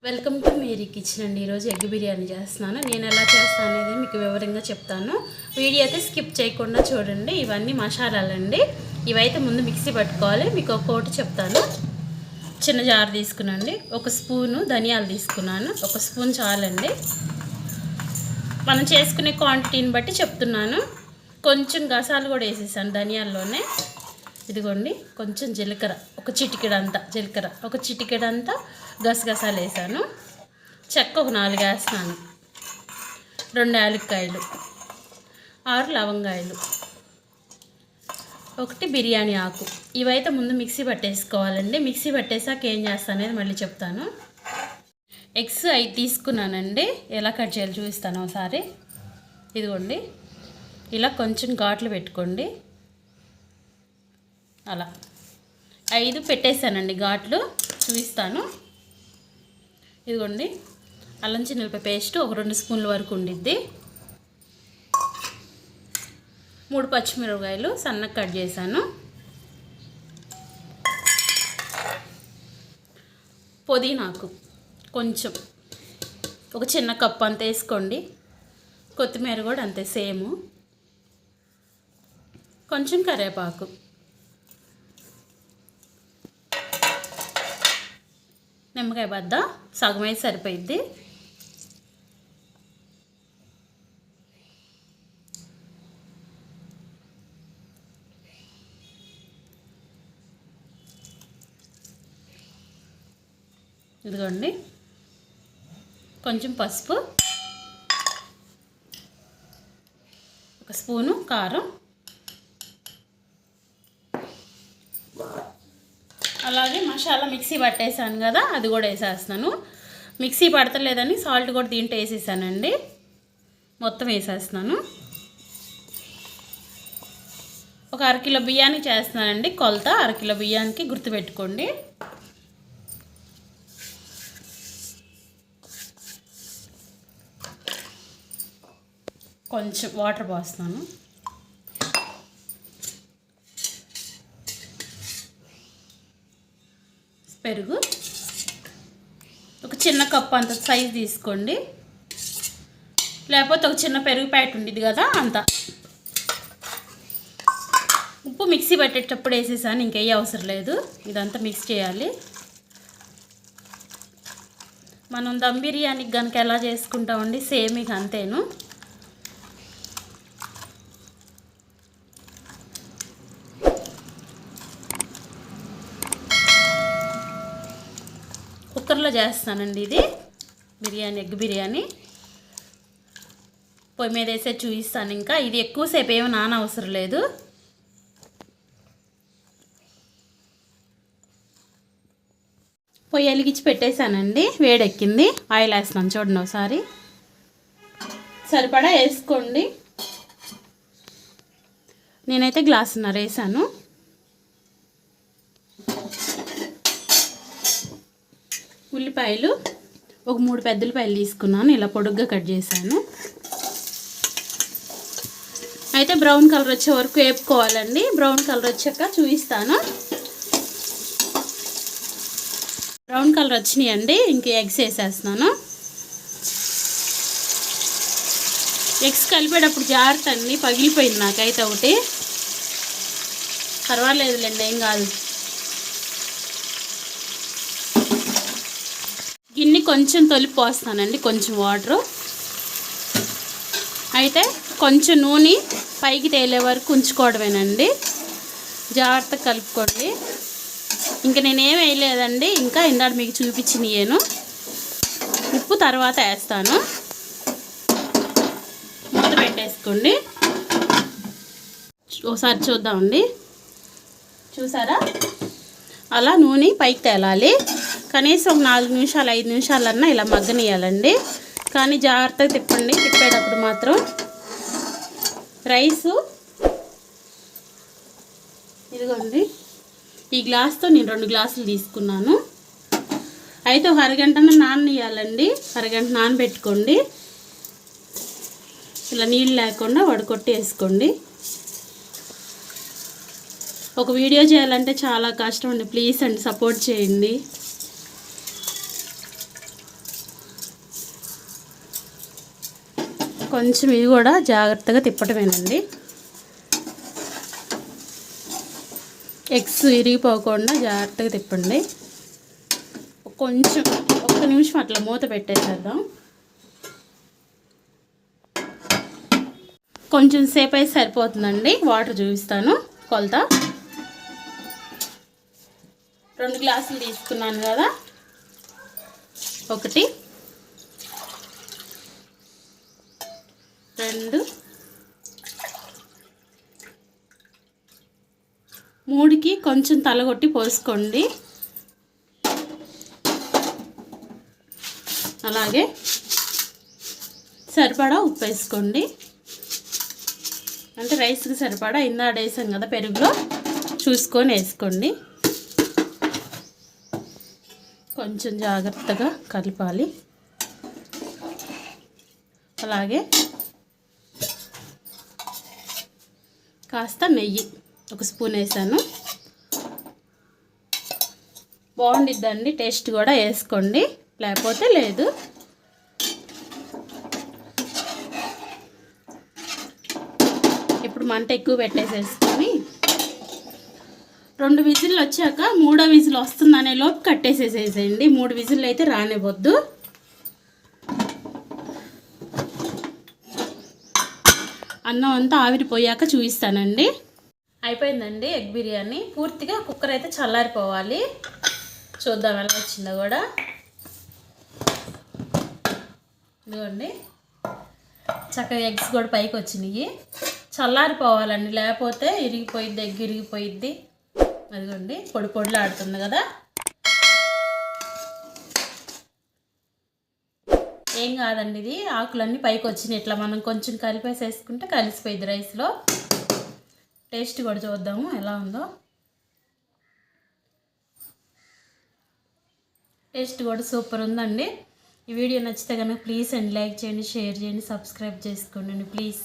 Welcome to Mary kitchen అండి. ఈరోజు egg biryani చేస్తున్నాను. నేను ఎలా చేస్తాను అనేది మీకు వివరంగా చెప్తాను. వీడియో అయితే స్కిప్ చేయకుండా చూడండి. ఇవన్నీ మసాలాలండి. ఇవైతే ముందు మిక్సీ పట్టుకోవాలి. మీకు ఒక్కొక్కటి చెప్తాను. చిన్న జార్ తీసుకున్నాండి. ఒక స్పూను ధనియాలు తీసుకున్నాను. ఒక స్పూన్ చాలండి. మనం చేసుకునే క్వాంటిటీని బట్టి చెప్తున్నాను. కొంచెం గసాలు కూడా వేసేసాను ధనియాల్లోనే. ఇదిగోండి కొంచెం జీలకర్ర, ఒక చిటికెడంతా జీలకర్ర, ఒక చిటికెడంతా గసగసాలు వేసాను. చెక్క ఒక 4 వేస్తున్నాను. 2 యాలక్కాయలు, 6 లవంగాయలు, 1 బిర్యానీ ఆకు. ఇవైతే ముందు మిక్సీ పట్టేసుకోవాలండి. మిక్సీ పట్టేసాక ఏం చేస్తాను అనేది మళ్ళీ చెప్తాను. ఎగ్స్ 5 తీసుకున్నానండి. ఎలా కట్ చేయాలో చూపిస్తాను ఒకసారి. ఇదిగోండి ఇలా కొంచెం ఘాట్లు పెట్టుకోండి. అలా 5 పెట్టేశానండి ఘాట్లు. చూపిస్తాను. ఇదిగోండి అల్లం చిన్నులపాయ పేస్ట్ ఒక 2 స్పూన్ల వరకు ఉండిద్ది. 3 పచ్చిమిరపకాయలు సన్నగా కట్ చేశాను. పుదీనాకు కొంచెం ఒక చిన్న కప్పు అంత వేసుకోండి. కొత్తిమీర కూడా అంతే సేము. కొంచెం కరివేపాకు, నిమ్మకాయ బద్ద సగం అయితే సరిపోయిద్ది. ఇదిగోండి కొంచెం పసుపు, ఒక స్పూను కారం, అలాగే మసాలా మిక్సీ పట్టేసాను కదా అది కూడా వేసేస్తున్నాను. మిక్సీ పడతలేదని సాల్ట్ కూడా దీంట్లో వేసేసానండి. మొత్తం వేసేస్తున్నాను. ఒక 1/2 కిలో బియ్యానికి చేస్తున్నానండి కొలత. 1/2 కిలో బియ్యానికి గుర్తుపెట్టుకోండి. కొంచెం వాటర్ పోస్తున్నాను. పెరుగు ఒక చిన్న కప్పు అంత సైజు తీసుకోండి. లేకపోతే ఒక చిన్న పెరుగు ప్యాకెట్ ఉండేది కదా అంత. ఉప్పు మిక్సీ పట్టేటప్పుడు వేసేసాను, ఇంకేం అవసరం లేదు. ఇదంతా మిక్స్ చేయాలి. మనం దమ్ బిర్యానీకి కనుక ఎలా చేసుకుంటామండి సేమ్ ఇక అంతేను. కుక్కర్లో చేస్తానండి ఇది బిర్యానీ, ఎగ్ బిర్యానీ. పొయ్యి మీద వేసే చూపిస్తాను. ఇంకా ఇది ఎక్కువసేపు ఏమీ నానవసరం లేదు. పొయ్యి వెలిగించి పెట్టేశానండి. వేడెక్కింది. ఆయిల్ వేస్తున్నాను చూడండి ఒకసారి. సరిపడా వేసుకోండి. నేనైతే గ్లాసున్నర వేసాను. ఉల్లిపాయలు ఒక 3 పెద్ద ఉల్లిపాయలు తీసుకున్నాను. ఇలా పొడుగ్గా కట్ చేశాను. అయితే బ్రౌన్ కలర్ వచ్చే వరకు వేపుకోవాలండి. బ్రౌన్ కలర్ వచ్చాక చూపిస్తాను. బ్రౌన్ కలర్ వచ్చినాయండి. ఇంక ఎగ్స్ వేసేస్తున్నాను. ఎగ్స్ కలిపేటప్పుడు జాగ్రత్త అండి, పగిలిపోయింది నాకైతే ఒకటి. పర్వాలేదులేండి, ఏం కాదు. గిన్నె కొంచెం తొలిపి పోస్తానండి, కొంచెం వాటరు. అయితే కొంచెం నూనె పైకి తేలే వరకు ఉంచుకోవడమేనండి. జాగ్రత్తగా కలుపుకోండి. ఇంకా నేనేం వేయలేదండి. ఇంకా ఇందాక మీకు చూపించినయేను. ఉప్పు తర్వాత వేస్తాను. మూత పెట్టేసుకోండి. ఒకసారి చూద్దామండి. చూసారా, అలా నూనె పైకి తేలాలి. కనీసం ఒక 4 నిమిషాలు 5 నిమిషాలన్నా ఇలా మగ్గనియాలండి. కానీ జాగ్రత్తగా తిప్పండి. తిప్పేటప్పుడు మాత్రం రైసు ఇదిగోండి ఈ గ్లాస్తో నేను 2 గ్లాసులు తీసుకున్నాను. అయితే ఒక అరగంటన నాననియాలండి. అరగంట నానబెట్టుకోండి. ఇలా నీళ్ళు లేకుండా వడకొట్టి వేసుకోండి. ఒక వీడియో చేయాలంటే చాలా కష్టం అండి. ప్లీజ్ అండి సపోర్ట్ చేయండి. కొంచెం ఇది కూడా జాగ్రత్తగా తిప్పటమేనండి. ఎగ్స్ విరిగిపోకుండా జాగ్రత్తగా తిప్పండి. కొంచెం ఒక్క నిమిషం అట్లా మూత పెట్టేసేద్దాం. కొంచెం సేపు అయితే సరిపోతుందండి. వాటర్ చూపిస్తాను కొలత. 2 గ్లాసులు తీసుకున్నాను కదా, 1 2 3కి కొంచెం తలగొట్టి పోసుకోండి. అలాగే సరిపడా ఉప్పు వేసుకోండి. అంటే రైస్కి సరిపడా ఇందాక వేసాం కదా పెరుగులో, చూసుకొని వేసుకోండి. కొంచెం జాగ్రత్తగా కలపాలి. అలాగే కాస్త నెయ్యి 1 స్పూన్ వేసాను. బాగుండిద్దండి, టేస్ట్ కూడా వేసుకోండి, లేకపోతే లేదు. ఇప్పుడు మంట ఎక్కువ పెట్టేసేసుకొని 2 విజిల్లు వచ్చాక 3వ విజిల్ వస్తుందనే లోపు కట్టేసేసేసేయండి. 3 విజిల్లు అయితే రానివ్వద్దు. అన్నం అంతా ఆవిరిపోయాక చూపిస్తానండి. అయిపోయిందండి ఎగ్ బిర్యానీ. పూర్తిగా కుక్కర్ అయితే చల్లారిపోవాలి. చూద్దాం ఎలా వచ్చిందో కూడా. ఇదిగోండి, చక్కగా ఎగ్స్ కూడా పైకి వచ్చినాయి. చల్లారిపోవాలండి, లేకపోతే ఇరిగిపోయిద్ది, ఎగ్ ఇరిగిపోయిద్ది. అదిగోండి పొడి పొడిలా ఆడుతుంది కదా. ఏం కాదండి, ఇది ఆకులన్నీ పైకి వచ్చినాయి. ఇట్లా మనం కొంచెం కలిపేసేసుకుంటే కలిసిపోయిద్ది రైస్లో. టేస్ట్ కూడా చూద్దాము ఎలా ఉందో. టేస్ట్ కూడా సూపర్ ఉందండి. ఈ వీడియో నచ్చితే కనుక ప్లీజ్ అండి లైక్ చేయండి, షేర్ చేయండి, సబ్స్క్రైబ్ చేసుకోండి ప్లీజ్.